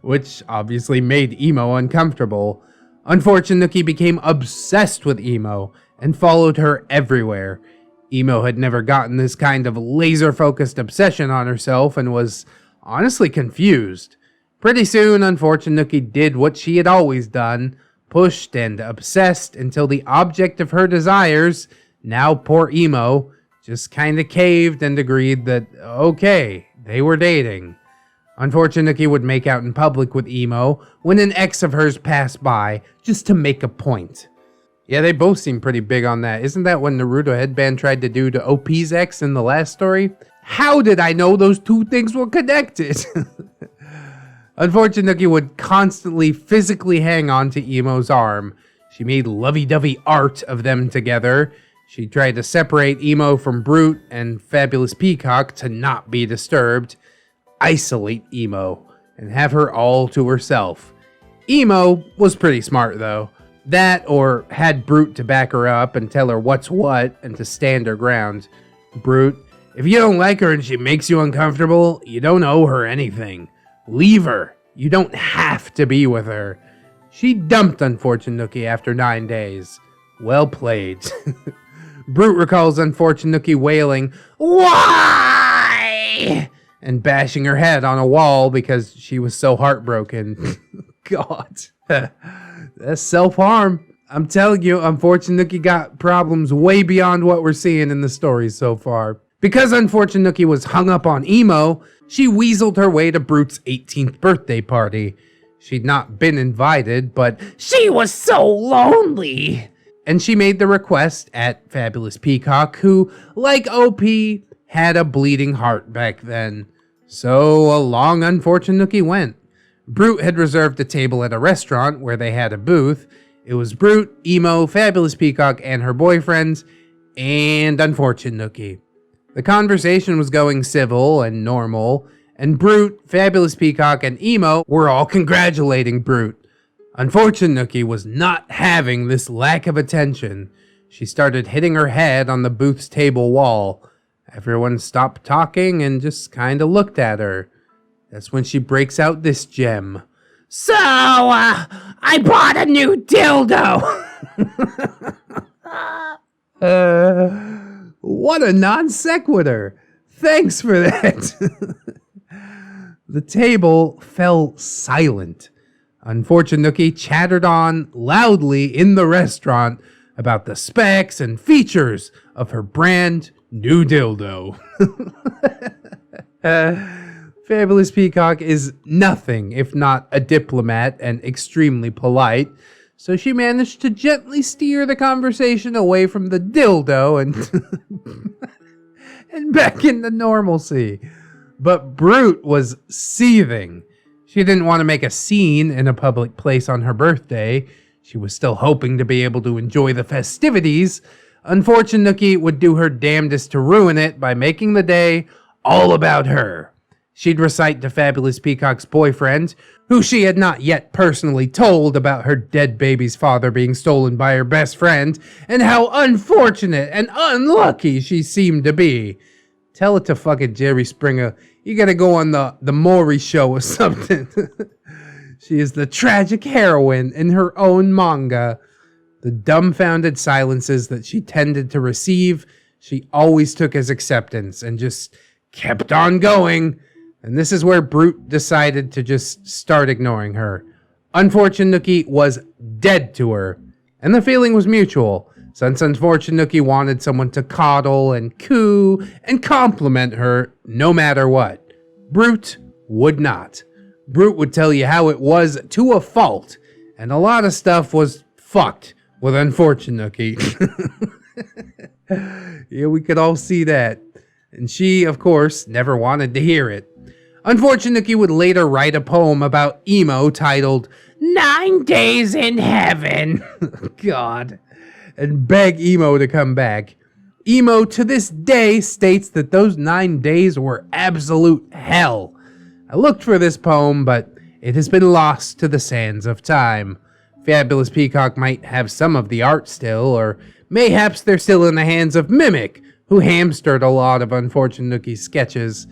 which obviously made Emo uncomfortable. Unfortune Nookie became obsessed with Emo and followed her everywhere. Emo had never gotten this kind of laser-focused obsession on herself and was honestly confused. Pretty soon, Unfortune Nookie did what she had always done, pushed and obsessed until the object of her desires, now poor Emo, just kinda caved and agreed that, okay, they were dating. Unfortune Nookie would make out in public with Emo when an ex of hers passed by, just to make a point. Yeah, they both seem pretty big on that. Isn't that what Naruto Headband tried to do to OP's ex in the last story? How did I know those two things were connected? Unfortune Nookie would constantly physically hang on to Emo's arm. She made lovey-dovey art of them together. She tried to separate Emo from Brute and Fabulous Peacock to not be disturbed, isolate Emo, and have her all to herself. Emo was pretty smart though. That or had Brute to back her up and tell her what's what and to stand her ground. Brute, if you don't like her and she makes you uncomfortable, you don't owe her anything. Leave her. You don't have to be with her. She dumped Unfortune Nookie after 9 days. Well played. Brute recalls Unfortune Nookie wailing, "Why?" and bashing her head on a wall because she was so heartbroken. God. That's self-harm. I'm telling you, Unfortune Nookie got problems way beyond what we're seeing in the stories so far. Because Unfortune Nookie was hung up on Emo, she weaseled her way to Brute's 18th birthday party. She'd not been invited, but She was so lonely. and she made the request at Fabulous Peacock, who, like OP, had a bleeding heart back then. So along Unfortune Nookie went. Brute had reserved a table at a restaurant where they had a booth. It was Brute, Emo, Fabulous Peacock, and her boyfriends, and Unfortune Nookie. The conversation was going civil and normal, and Brute, Fabulous Peacock, and Emo were all congratulating Brute. Unfortune Nookie was not having this lack of attention. She started hitting her head on the booth's table wall. Everyone stopped talking and just kinda looked at her. That's when she breaks out this gem. So, I bought a new dildo. What a non sequitur. Thanks for that. The table fell silent. Unfortune Nookie chattered on loudly in the restaurant about the specs and features of her brand new dildo. Fabulous Peacock is nothing if not a diplomat and extremely polite, so she managed to gently steer the conversation away from the dildo and back into normalcy. But Brute was seething. She didn't want to make a scene in a public place on her birthday. She was still hoping to be able to enjoy the festivities. Unfortune Nookie would do her damnedest to ruin it by making the day all about her. She'd recite to Fabulous Peacock's boyfriend, who she had not yet personally told about her dead baby's father being stolen by her best friend, and how unfortunate and unlucky she seemed to be. Tell it to fucking Jerry Springer. You gotta go on the Maury show or something. She is the tragic heroine in her own manga. The dumbfounded silences that she tended to receive, she always took as acceptance and just kept on going. And this is where Brute decided to just start ignoring her. Unfortune Nookie was dead to her, and the feeling was mutual, since Unfortune Nookie wanted someone to coddle and coo and compliment her no matter what. Brute would not. Brute would tell you how it was to a fault, and a lot of stuff was fucked with Unfortune Nookie. Yeah, we could all see that. And she, of course, never wanted to hear it. Unfortune Nookie would later write a poem about Emo titled 9 Days in Heaven. God, and beg Emo to come back. Emo to this day states that those 9 days were absolute hell. I looked for this poem, but it has been lost to the sands of time. Fabulous Peacock might have some of the art still, or mayhaps they're still in the hands of Mimic, who hamstered a lot of Unfortune Nookie's sketches.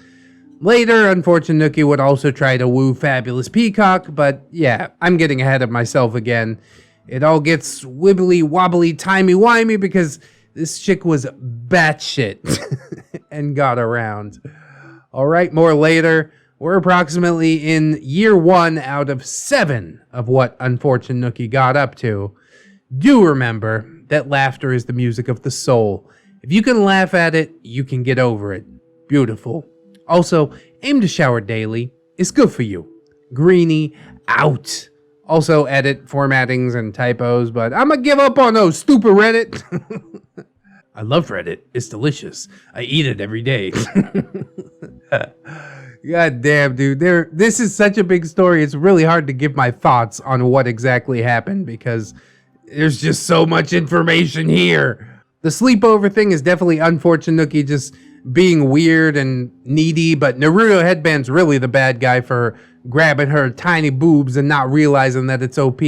Later, Unfortune Nookie would also try to woo Fabulous Peacock, but yeah, I'm getting ahead of myself again. It all gets wibbly wobbly timey wimey because this chick was batshit and got around. Alright, more later. We're approximately in year 1 out of 7 of what Unfortune Nookie got up to. Do remember that laughter is the music of the soul. If you can laugh at it, you can get over it. Beautiful. Also, aim to shower daily. It's good for you. Greenie out. Also edit formattings and typos, but I'm gonna give up on those, stupid Reddit. I love Reddit. It's delicious. I eat it every day. God damn, dude. This is such a big story. It's really hard to give my thoughts on what exactly happened because there's just so much information here. The sleepover thing is definitely Unfortune Nookie just being weird and needy, but Naruto Headband's really the bad guy for grabbing her tiny boobs and not realizing that it's OP.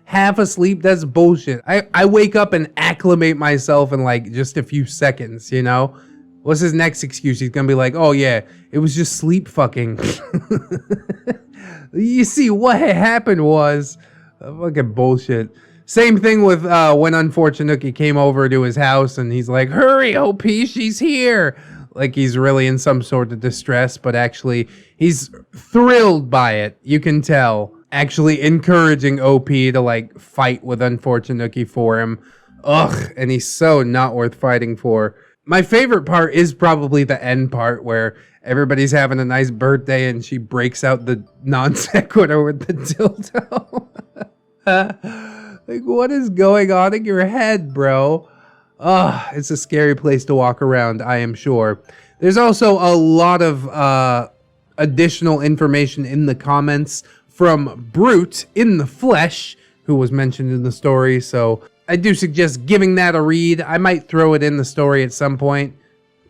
Half asleep, that's bullshit. I wake up and acclimate myself in like just a few seconds, you know? What's his next excuse? He's gonna be like, oh yeah, it was just sleep fucking. You see, what had happened was fucking bullshit. Same thing with when Unfortune Nookie came over to his house and he's like, hurry, OP, she's here. Like he's really in some sort of distress, but actually he's thrilled by it. You can tell. Actually encouraging OP to like fight with Unfortune Nookie for him. Ugh, and he's so not worth fighting for. My favorite part is probably the end part where everybody's having a nice birthday and she breaks out the non sequitur with the dildo. Like, what is going on in your head, bro? Ugh, it's a scary place to walk around, I am sure. There's also a lot of additional information in the comments from Brute in the Flesh, who was mentioned in the story, so I do suggest giving that a read. I might throw it in the story at some point,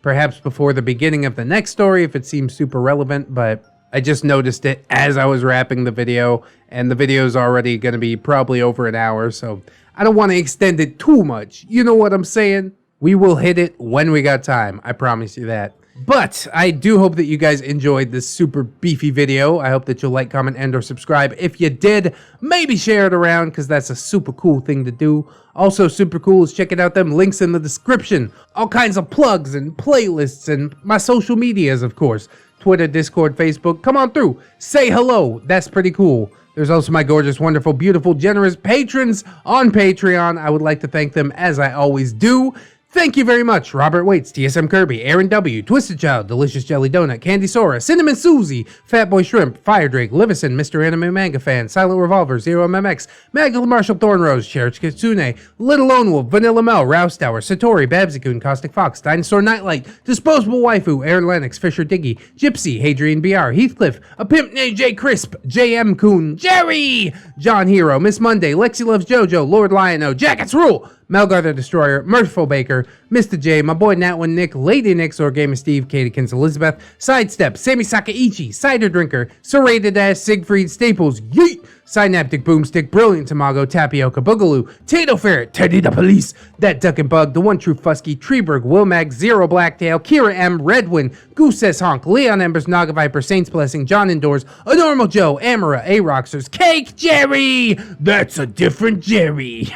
perhaps before the beginning of the next story if it seems super relevant, but I just noticed it as I was wrapping the video, and the video is already going to be probably over an hour, so I don't want to extend it too much. You know what I'm saying? We will hit it when we got time. I promise you that. But I do hope that you guys enjoyed this super beefy video. I hope that you'll like, comment, and or subscribe. If you did, maybe share it around because that's a super cool thing to do. Also super cool is checking out them links in the description. All kinds of plugs and playlists and my social medias, of course. Twitter, Discord, Facebook. Come on through. Say hello. That's pretty cool. There's also my gorgeous, wonderful, beautiful, generous patrons on Patreon. I would like to thank them as I always do. Thank you very much, Robert Waits, TSM Kirby, Aaron W, Twisted Child, Delicious Jelly Donut, Candy Sora, Cinnamon Susie, Fatboy Shrimp, Fire Drake, Livison, Mr. Anime Manga Fan, Silent Revolver, Zero MMX, Magdalene Marshall Thornrose, Cherish Kitsune, Little Lone Wolf, Vanilla Mel, Rouse Tower, Satori, Babsy-kun, Caustic Fox, Dinosaur Nightlight, Disposable Waifu, Aaron Lennox, Fisher Diggy, Gypsy, Hadrian BR, Heathcliff, A Pimp Named J Crisp, JM Coon, Jerry, John Hero, Miss Monday, Lexi Loves JoJo, Lord Lion-O, Jackets Rule, Melgar the Destroyer, Mirthful Baker, Mr. J, my boy Natwin Nick, Lady Nick, or Gamer Steve, Katykins Elizabeth, Sidestep, Sammy Sakaichi, Cider Drinker, Serrated Ass, Siegfried Staples, Yeet, Synaptic Boomstick, Brilliant Tamago, Tapioca Boogaloo, Tato Ferret, Teddy the Police, That Duck and Bug, The One True Fusky, Treeberg, Wilmag, Zero Blacktail, Kira M, Redwin, Goose S Honk, Leon Embers, Naga Viper, Saints Blessing, John Indoors, A Normal Joe, Amara, A-Roxers, Cake Jerry! That's a different Jerry!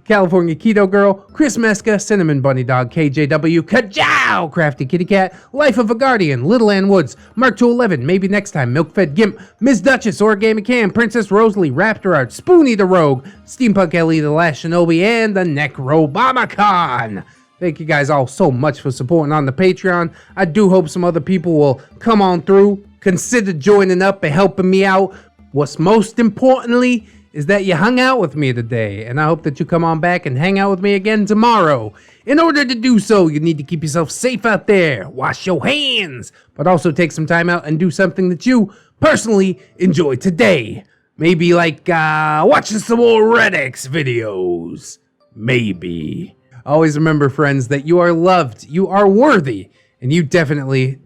California Keto Girl, Chris Meska, Cinnamon Bunny Dog, KJW, Kajow, Crafty Kitty Cat, Life of a Guardian, Little Ann Woods, Mark 211, Maybe Next Time, Milk-Fed Gimp, Miss Duchess, Origami Cam, Princess Rosalie, Raptor Art, Spoonie the Rogue, Steampunk Ellie, The Last Shinobi, and the Necrobamacon. Thank you guys all so much for supporting on the Patreon. I do hope some other people will come on through, consider joining up and helping me out. What's most importantly is that you hung out with me today, and I hope that you come on back and hang out with me again tomorrow. In order to do so, you need to keep yourself safe out there, wash your hands, but also take some time out and do something that you personally enjoy today. Maybe like watching some more ReddX videos. Maybe. Always remember, friends, that you are loved, you are worthy, and you definitely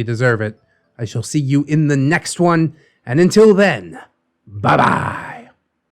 deserve it. I shall see you in the next one, and until then, bye-bye.